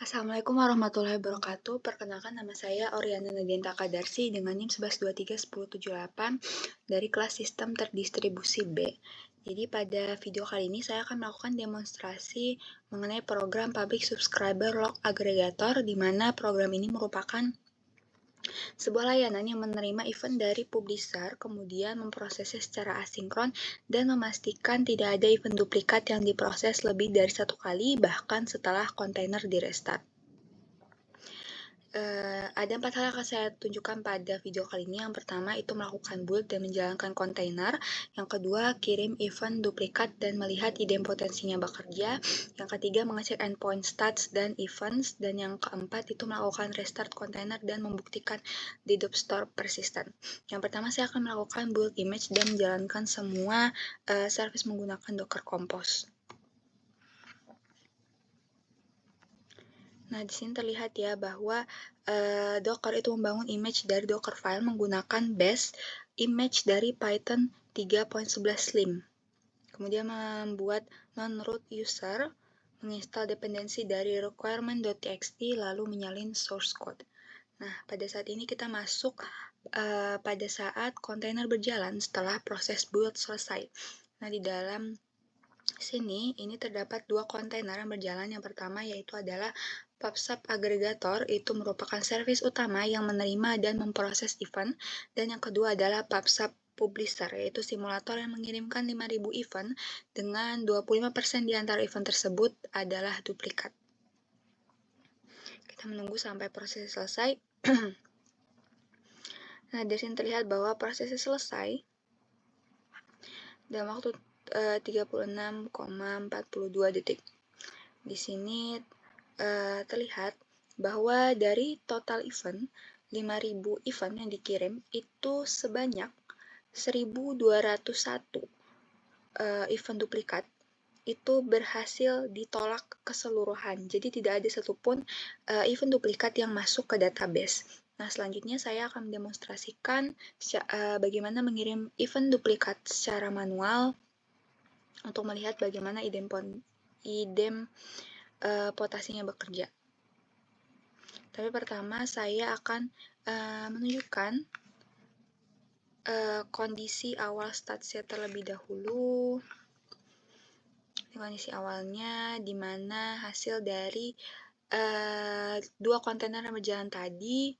Assalamualaikum warahmatullahi wabarakatuh. Perkenalkan, nama saya Oriana Nadinta Kadarsi dengan NIM 11231078 dari kelas Sistem Terdistribusi B. Jadi pada video kali ini saya akan melakukan demonstrasi mengenai program Public Subscriber Log Aggregator, di mana program ini merupakan sebuah layanan yang menerima event dari publisher, kemudian memprosesnya secara asinkron, dan memastikan tidak ada event duplikat yang diproses lebih dari satu kali, bahkan setelah kontainer di-restart. Ada 4 hal yang akan saya tunjukkan pada video kali ini. Yang pertama itu melakukan build dan menjalankan kontainer. Yang kedua, kirim event duplikat dan melihat idempotensinya bekerja. Yang ketiga, mengecek endpoint stats dan events. Dan yang keempat itu melakukan restart kontainer dan membuktikan dedup store persisten. Yang pertama, saya akan melakukan build image dan menjalankan semua service menggunakan Docker Compose. Nah, di sini terlihat ya bahwa Docker itu membangun image dari Dockerfile menggunakan base image dari Python 3.11 Slim. Kemudian membuat non-root user, menginstal dependensi dari requirement.txt, lalu menyalin source code. Nah, pada saat ini kita masuk pada saat kontainer berjalan setelah proses build selesai. Nah, di dalam sini ini terdapat dua kontainer yang berjalan. Yang pertama yaitu adalah PubSub Aggregator, itu merupakan service utama yang menerima dan memproses event. Dan yang kedua adalah PubSub Publisher, yaitu simulator yang mengirimkan 5.000 event dengan 25% di antara event tersebut adalah duplikat. Kita menunggu sampai proses selesai. Nah, di sini terlihat bahwa prosesnya selesai dalam waktu 36,42 detik. Di sini terlihat bahwa dari total event 5.000 event yang dikirim itu sebanyak 1.201 event duplikat itu berhasil ditolak keseluruhan. Jadi tidak ada satupun event duplikat yang masuk ke database. Nah, selanjutnya saya akan mendemonstrasikan bagaimana mengirim event duplikat secara manual untuk melihat bagaimana potasinya bekerja. Tapi pertama saya akan menunjukkan kondisi awal statsnya terlebih dahulu. Kondisi awalnya di mana hasil dari dua kontainer yang berjalan tadi,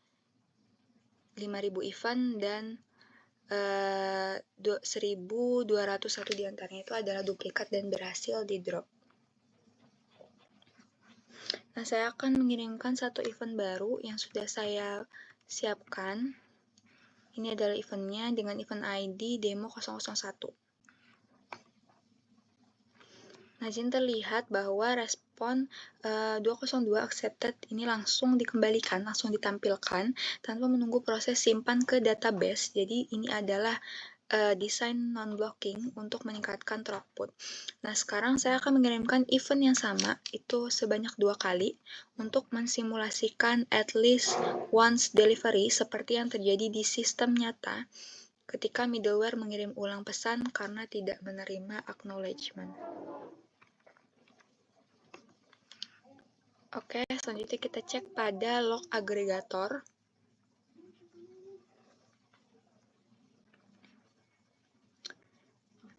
5.000 event dan 1.201 diantaranya itu adalah duplikat dan berhasil di drop. Nah, saya akan mengirimkan satu event baru yang sudah saya siapkan. Ini adalah eventnya dengan event ID demo 001. Nah, di sini terlihat bahwa respon 202 accepted ini langsung dikembalikan, langsung ditampilkan tanpa menunggu proses simpan ke database. Jadi ini adalah desain non-blocking untuk meningkatkan throughput. Nah, sekarang saya akan mengirimkan event yang sama, itu sebanyak 2 kali, untuk mensimulasikan at least once delivery seperti yang terjadi di sistem nyata ketika middleware mengirim ulang pesan karena tidak menerima acknowledgement. Oke, selanjutnya kita cek pada log aggregator.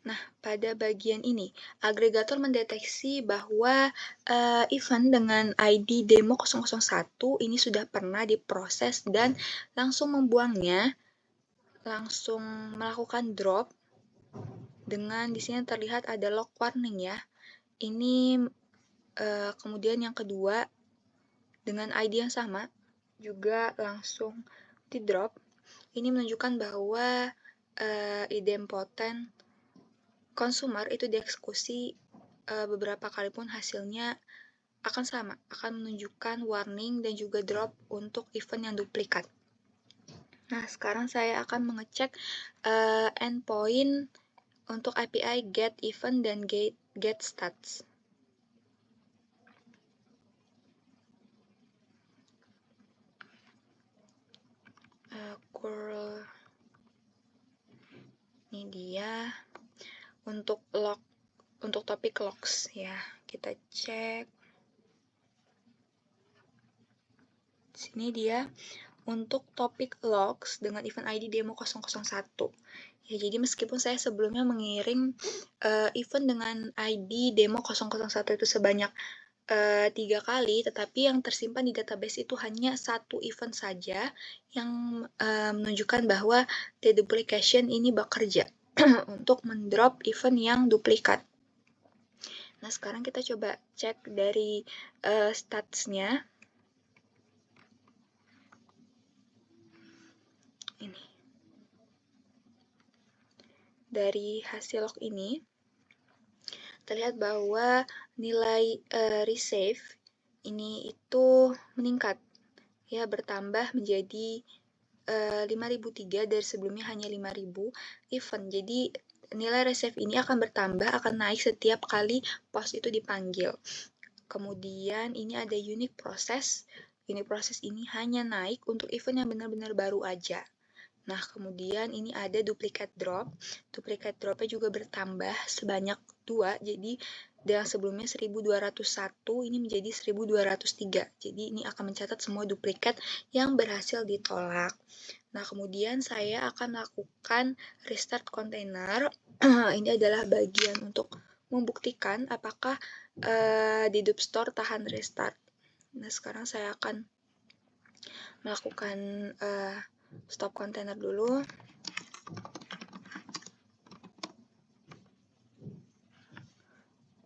Nah, pada bagian ini, agregator mendeteksi bahwa event dengan ID demo 001 ini sudah pernah diproses dan langsung membuangnya, langsung melakukan drop. Dengan di sini terlihat ada log warning ya. Ini kemudian yang kedua, dengan ID yang sama, juga langsung di drop. Ini menunjukkan bahwa idempotent consumer itu dieksekusi beberapa kali pun hasilnya akan sama, akan menunjukkan warning dan juga drop untuk event yang duplikat. Nah, sekarang saya akan mengecek endpoint untuk API get event dan get stats. Curl ini dia. Untuk topik logs ya, kita cek. Sini dia untuk topik logs dengan event ID demo 001. Ya, jadi meskipun saya sebelumnya mengirim event dengan ID demo 001 itu sebanyak 3 kali, tetapi yang tersimpan di database itu hanya satu event saja yang menunjukkan bahwa deduplication ini bekerja untuk mendrop event yang duplikat. Nah, sekarang kita coba cek dari statsnya. Ini. Dari hasil log ini, terlihat bahwa nilai resave ini itu meningkat. Ya, bertambah menjadi 5.003 dari sebelumnya hanya 5.000 event. Jadi nilai resave ini akan bertambah, akan naik setiap kali post itu dipanggil. Kemudian ini ada unique process. Unique process ini hanya naik untuk event yang benar-benar baru aja. Nah, kemudian ini ada duplicate drop. Duplicate dropnya juga bertambah sebanyak 2. Jadi yang sebelumnya 1.201 ini menjadi 1.203. Jadi ini akan mencatat semua duplikat yang berhasil ditolak. Nah, kemudian saya akan melakukan restart container. Ini adalah bagian untuk membuktikan apakah dedup store tahan restart. Nah, sekarang saya akan melakukan stop container dulu.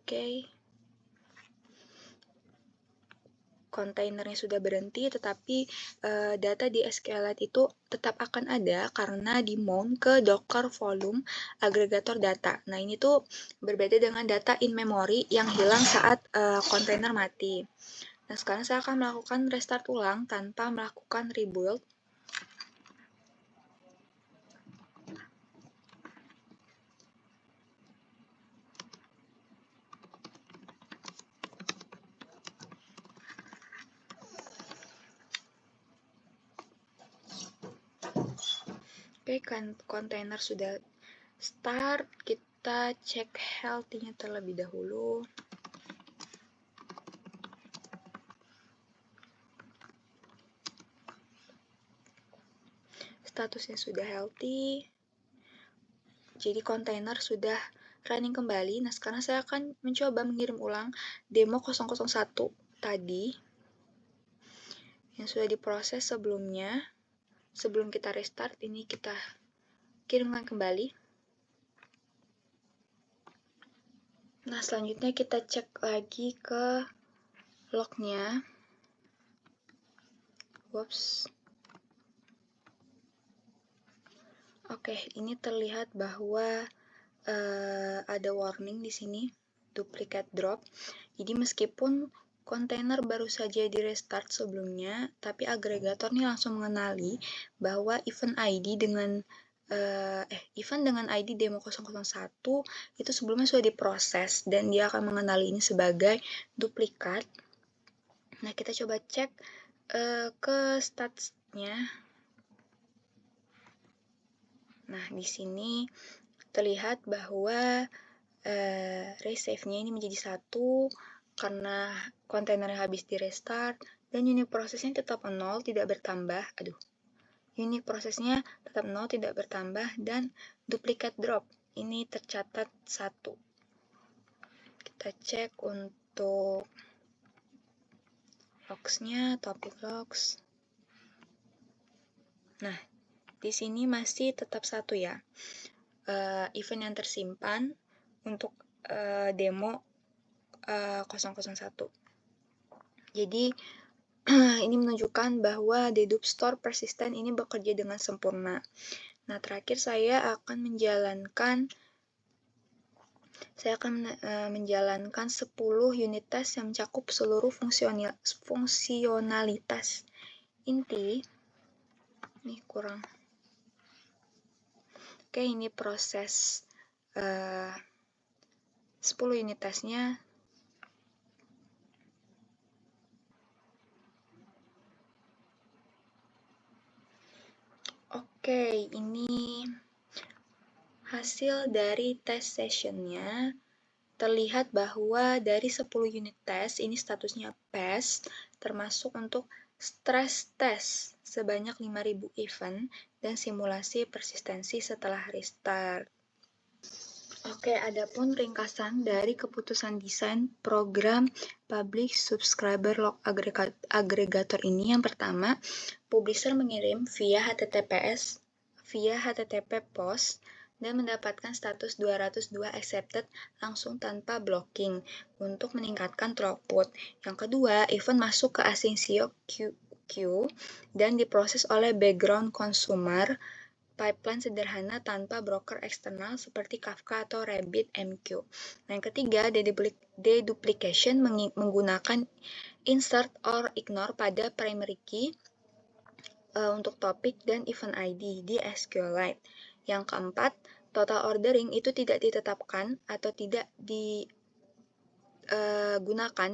Oke. Kontainernya sudah berhenti, tetapi data di SQLite itu tetap akan ada karena di-mount ke Docker volume agregator data. Nah, ini tuh berbeda dengan data in memory yang hilang saat kontainer mati. Nah, sekarang saya akan melakukan restart ulang tanpa melakukan rebuild. Oke, kontainer sudah start. Kita cek healthy-nya terlebih dahulu. Statusnya sudah healthy. Jadi kontainer sudah running kembali. Nah, sekarang saya akan mencoba mengirim ulang demo 001 tadi yang sudah diproses sebelumnya. Sebelum kita restart, ini kita kirimkan kembali. Nah, selanjutnya kita cek lagi ke lognya. Whoops. Oke, ini terlihat bahwa ada warning di sini, duplicate drop. Jadi meskipun kontainer baru saja di restart sebelumnya, tapi agregator ini langsung mengenali bahwa event ID dengan ID demo 001 itu sebelumnya sudah diproses dan dia akan mengenali ini sebagai duplikat. Nah, kita coba cek ke statsnya. Nah, di sini terlihat bahwa resave-nya ini menjadi 1 karena kontainernya habis di restart dan unit prosesnya tetap 0, tidak bertambah. Unit prosesnya tetap 0, tidak bertambah dan duplicate drop ini tercatat 1. Kita cek untuk logs-nya, topic logs. Nah, di sini masih tetap 1 ya. Event yang tersimpan untuk demo 001. Jadi ini menunjukkan bahwa dedup store persisten ini bekerja dengan sempurna. Nah, terakhir saya akan menjalankan 10 unit tes yang mencakup seluruh fungsionalitas inti. Ini kurang. Oke, ini proses 10 unit tesnya. Oke, ini hasil dari test sessionnya. Terlihat bahwa dari 10 unit tes, ini statusnya pass, termasuk untuk stress test sebanyak 5.000 event, dan simulasi persistensi setelah restart. Oke, adapun ringkasan dari keputusan desain program Public Subscriber Log Aggregator ini, yang pertama, publisher mengirim via HTTP post dan mendapatkan status 202 accepted langsung tanpa blocking untuk meningkatkan throughput. Yang kedua, event masuk ke Asyncio queue dan diproses oleh background consumer pipeline sederhana tanpa broker eksternal seperti Kafka atau RabbitMQ. Yang ketiga, deduplication menggunakan insert or ignore pada primary key untuk topik dan event ID di SQLite. Yang keempat, total ordering itu tidak ditetapkan atau tidak digunakan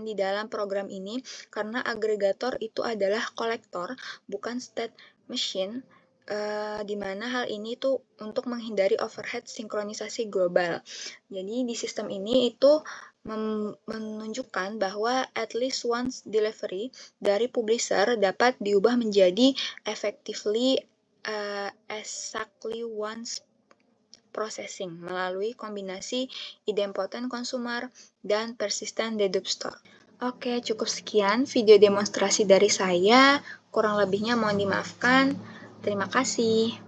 di dalam program ini karena agregator itu adalah kolektor, bukan state machine, di mana hal ini tuh untuk menghindari overhead sinkronisasi global. Jadi di sistem ini itu menunjukkan bahwa at least once delivery dari publisher dapat diubah menjadi effectively exactly once processing melalui kombinasi idempotent consumer dan persistent dedup store. Oke, cukup sekian video demonstrasi dari saya. Kurang lebihnya mohon dimaafkan. Terima kasih.